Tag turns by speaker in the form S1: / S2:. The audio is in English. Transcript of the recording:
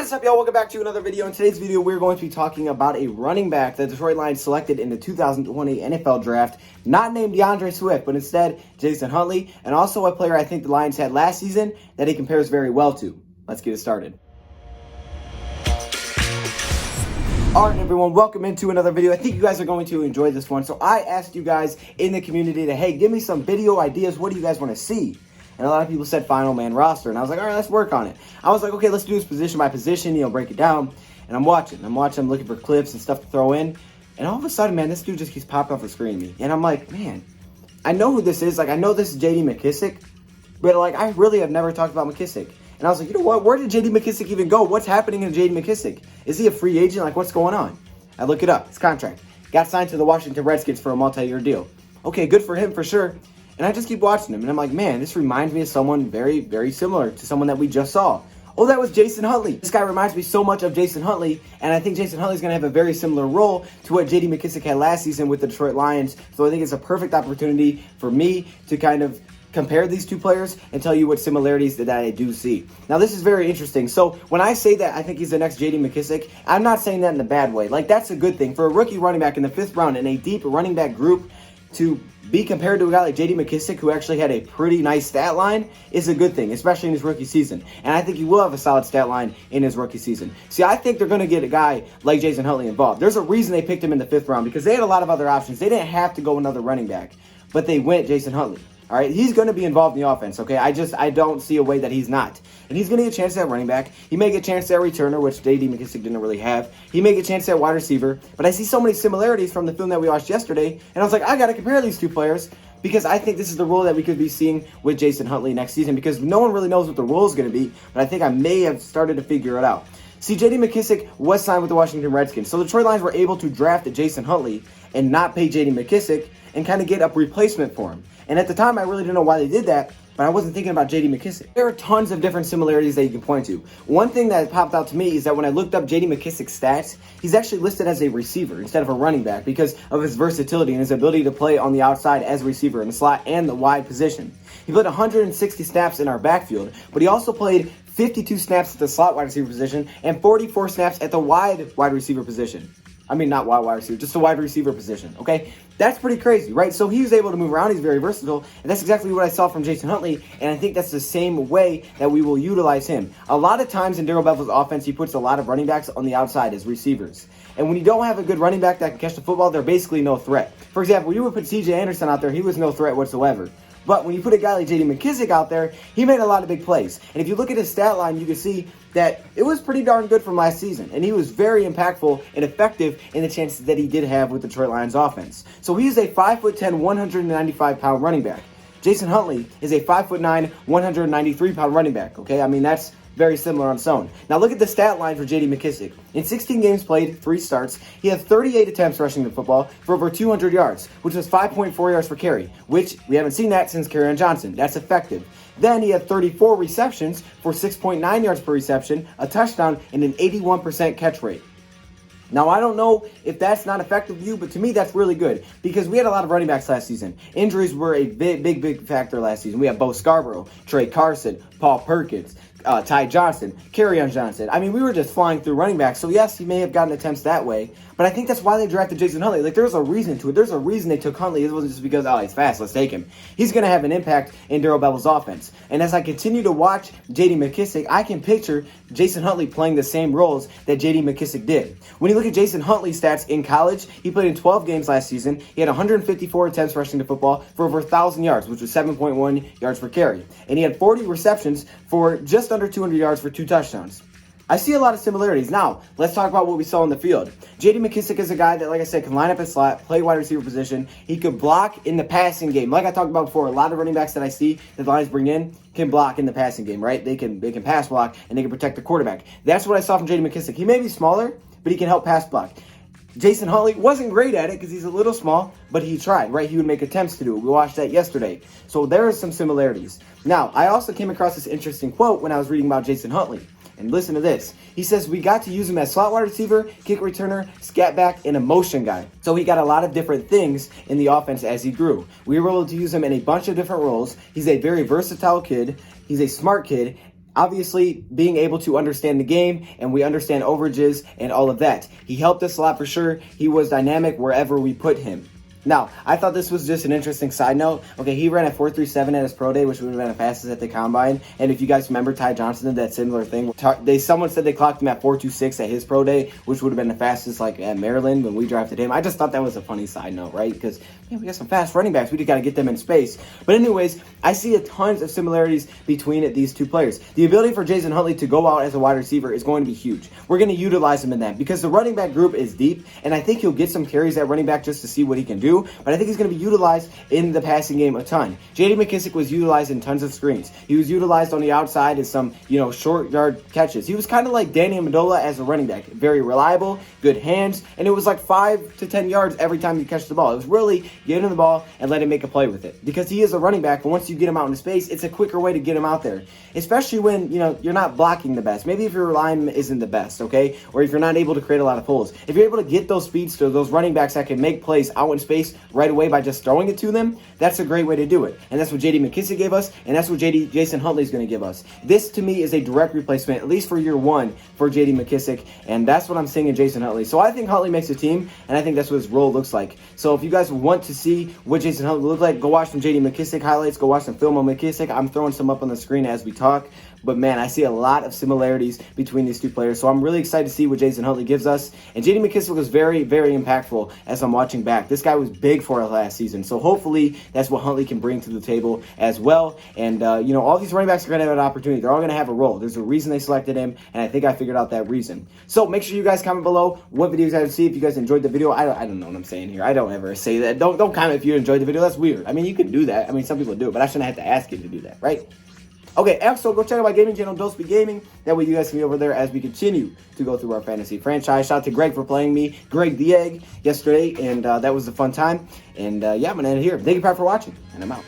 S1: What is up, y'all? Welcome back to another video. In today's video, we're going to be talking about a running back that Detroit Lions selected in the 2020 NFL Draft, not named DeAndre Swift, but instead Jason Huntley, and also a player I think the Lions had last season that he compares very well to. Let's get it started. Alright everyone, welcome into another video. I think you guys are going to enjoy this one. So I asked you guys in the community to, hey, give me some video ideas. What do you guys want to see? And a lot of people said final man roster. And I was like, all right, let's work on it. I was like, okay, let's do this position by position, break it down. And I'm watching, I'm looking for clips and stuff to throw in. And all of a sudden, man, this dude just keeps popping off the screen to me. And I'm like, man, I know who this is. Like, I know this is J.D. McKissic. But, like, I really have never talked about McKissic. And I was like, you know what? Where did J.D. McKissic even go? What's happening in J.D. McKissic? Is he a free agent? Like, what's going on? I look it up. His contract. Got signed to the Washington Redskins for a multi-year deal. Okay, good for him for sure. And I just keep watching him. And I'm like, man, this reminds me of someone very, very similar to someone that we just saw. Oh, that was Jason Huntley. This guy reminds me so much of Jason Huntley. And I think Jason Huntley's going to have a very similar role to what J.D. McKissic had last season with the Detroit Lions. So I think it's a perfect opportunity for me to kind of compare these two players and tell you what similarities that I do see. Now, this is very interesting. So when I say that I think he's the next J.D. McKissic, I'm not saying that in a bad way. Like, that's a good thing. For a rookie running back in the 5th round in a deep running back group, to be compared to a guy like J.D. McKissic, who actually had a pretty nice stat line, is a good thing, especially in his rookie season. And I think he will have a solid stat line in his rookie season. See, I think they're going to get a guy like Jason Huntley involved. There's a reason they picked him in the 5th round, because they had a lot of other options. They didn't have to go another running back, but they went Jason Huntley. All right, he's going to be involved in the offense, okay? I don't see a way that he's not. And he's going to get a chance at running back. He may get a chance at returner, which J.D. McKissic didn't really have. He may get a chance at wide receiver. But I see so many similarities from the film that we watched yesterday, and I was like, I got to compare these two players, because I think this is the role that we could be seeing with Jason Huntley next season, because no one really knows what the role is going to be, but I think I may have started to figure it out. See, J.D. McKissic was signed with the Washington Redskins, so the Detroit Lions were able to draft Jason Huntley and not pay J.D. McKissic and kind of get a replacement for him. And at the time, I really didn't know why they did that, but I wasn't thinking about J.D. McKissic. There are tons of different similarities that you can point to. One thing that popped out to me is that when I looked up J.D. McKissic's stats, he's actually listed as a receiver instead of a running back because of his versatility and his ability to play on the outside as a receiver in the slot and the wide position. He played 160 snaps in our backfield, but he also played 52 snaps at the slot wide receiver position and 44 snaps at the wide receiver position. I mean, not wide receiver, just the wide receiver position, okay? That's pretty crazy, right? So he was able to move around. He's very versatile, and that's exactly what I saw from Jason Huntley, and I think that's the same way that we will utilize him. A lot of times in Darrell Bevell's offense, he puts a lot of running backs on the outside as receivers. And when you don't have a good running back that can catch the football, they're basically no threat. For example, when you would put C.J. Anderson out there, he was no threat whatsoever. But when you put a guy like J.D. McKissic out there, he made a lot of big plays. And if you look at his stat line, you can see that it was pretty darn good from last season. And he was very impactful and effective in the chances that he did have with the Detroit Lions offense. So he is a 5'10", 195-pound running back. Jason Huntley is a 5'9", 193-pound running back. Okay, I mean, that's very similar on its own. Now look at the stat line for J.D. McKissic. In 16 games played, 3 starts, he had 38 attempts rushing the football for over 200 yards, which was 5.4 yards per carry, which we haven't seen that since Kerryon Johnson. That's effective. Then he had 34 receptions for 6.9 yards per reception, a touchdown, and an 81% catch rate. Now, I don't know if that's not effective to you, but to me, that's really good because we had a lot of running backs last season. Injuries were a big factor last season. We had Bo Scarborough, Trey Carson, Paul Perkins, Ty Johnson, Kerryon Johnson. I mean, we were just flying through running backs. So, yes, he may have gotten attempts that way, but I think that's why they drafted Jason Huntley. Like, there's a reason to it. There's a reason they took Huntley. It wasn't just because, oh, he's fast, let's take him. He's going to have an impact in Darrell Bevell's offense. And as I continue to watch J.D. McKissic, I can picture Jason Huntley playing the same roles that J.D. McKissic did. When you look at Jason Huntley's stats in college, he played in 12 games last season. He had 154 attempts rushing the football for over 1,000 yards, which was 7.1 yards per carry. And he had 40 receptions for just under 200 yards for 2 touchdowns. I see a lot of similarities. Now, let's talk about what we saw in the field. J.D. McKissic is a guy that, like I said, can line up at slot, play wide receiver position. He could block in the passing game. Like I talked about before, a lot of running backs that I see that the Lions bring in can block in the passing game, right? They can pass block, and they can protect the quarterback. That's what I saw from J.D. McKissic. He may be smaller, but he can help pass block. Jason Huntley wasn't great at it because he's a little small, but he tried, right? He would make attempts to do it. We watched that yesterday. So there are some similarities. Now, I also came across this interesting quote when I was reading about Jason Huntley. And listen to this. He says, we got to use him as slot wide receiver, kick returner, scat back, and a motion guy. So he got a lot of different things in the offense as he grew. We were able to use him in a bunch of different roles. He's a very versatile kid. He's a smart kid. obviously being able to understand the game, and we understand overages and all of that. He helped us a lot for sure. He was dynamic wherever we put him. Now, I thought this was just an interesting side note. Okay, he ran a 4.37 at his pro day, which would have been the fastest at the combine. And if you guys remember, Ty Johnson did that similar thing. Someone said they clocked him at 4.26 at his pro day, which would have been the fastest like at Maryland when we drafted him. I just thought that was a funny side note, right? Because we got some fast running backs. We just got to get them in space. But anyways, I see a tons of similarities between these two players. The ability for Jason Huntley to go out as a wide receiver is going to be huge. We're going to utilize him in that because the running back group is deep, and I think he'll get some carries at running back just to see what he can do. But I think he's going to be utilized in the passing game a ton. J.D. McKissic was utilized in tons of screens. He was utilized on the outside in some, short yard catches. He was kind of like Danny Amendola as a running back. Very reliable, good hands, and it was like 5 to 10 yards every time you catch the ball. It was really get him the ball and let him make a play with it. Because he is a running back, but once you get him out into space, it's a quicker way to get him out there. Especially when, you're not blocking the best. Maybe if your line isn't the best, okay? Or if you're not able to create a lot of pulls. If you're able to get those speedsters, those running backs that can make plays out in space right away by just throwing it to them, that's a great way to do it. And that's what J.D. McKissic gave us, and that's what Jason Huntley is going to give us. This, to me, is a direct replacement, at least for year one, for J.D. McKissic, and that's what I'm seeing in Jason Huntley. So I think Huntley makes a team, and I think that's what his role looks like. So if you guys want to see what Jason Huntley looks like, go watch some J.D. McKissic highlights, go watch some film on McKissic. I'm throwing some up on the screen as we talk. But, man, I see a lot of similarities between these two players. So I'm really excited to see what Jason Huntley gives us. And J.D. McKissic was very, very impactful as I'm watching back. This guy was big for us last season. So hopefully that's what Huntley can bring to the table as well. And, all these running backs are going to have an opportunity. They're all going to have a role. There's a reason they selected him, and I think I figured out that reason. So make sure you guys comment below what videos you guys see. If you guys enjoyed the video, I don't know what I'm saying here. I don't ever say that. Don't comment if you enjoyed the video. That's weird. I mean, you can do that. I mean, some people do it, but I shouldn't have to ask you to do that, right? Okay, also go check out my gaming channel, DoseOfDion Gaming. That way you guys can be over there as we continue to go through our fantasy franchise. Shout out to Greg for playing me, Greg the Egg, yesterday, and that was a fun time. And yeah, I'm going to end it here. Thank you, Pat, for watching, and I'm out.